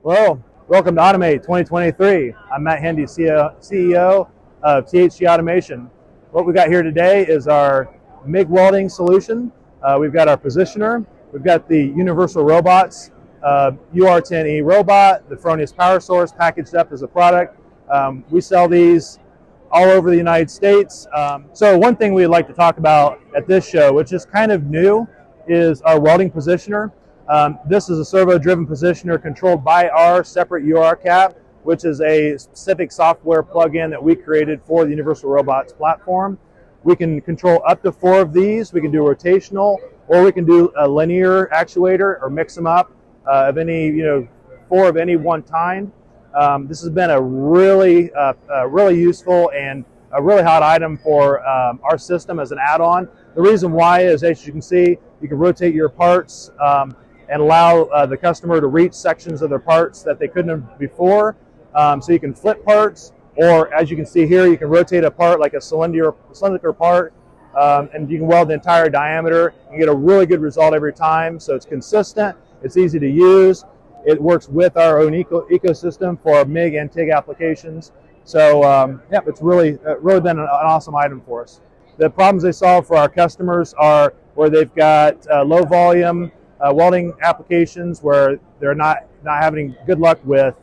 Hello, welcome to Automate 2023. I'm Matt Hendey, CEO of THG Automation. What we've got here today is our MIG welding solution. We've got our positioner, we've got the universal robots, UR10E robot, the Fronius power source packaged up as a product. We sell these all over the United States. So one thing we'd like to talk about at this show, which is kind of new, is our welding positioner. This is a servo-driven positioner controlled by our separate UR cap, which is a specific software plugin that we created for the Universal Robots platform. We can control up to 4 of these. We can do rotational, or we can do a linear actuator, or mix them up of any, 4 of any one kind. This has been a really useful and a really hot item for our system as an add-on. The reason why is, as you can see, you can rotate your parts and allow the customer to reach sections of their parts that they couldn't have before. So you can flip parts, or as you can see here, you can rotate a part like a cylindrical part, and you can weld the entire diameter and get a really good result every time. So it's consistent, it's easy to use, it works with our own ecosystem for MIG and TIG applications. So yeah, it's really been an awesome item for us. The problems they solve for our customers are where they've got low volume welding applications where they're not having good luck with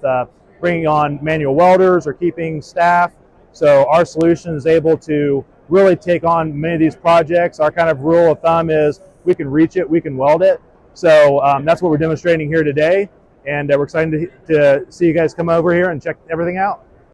bringing on manual welders or keeping staff. So our solution is able to really take on many of these projects. Our kind of rule of thumb is we can reach it, we can weld it. So that's what we're demonstrating here today, and we're excited to see you guys come over here and check everything out.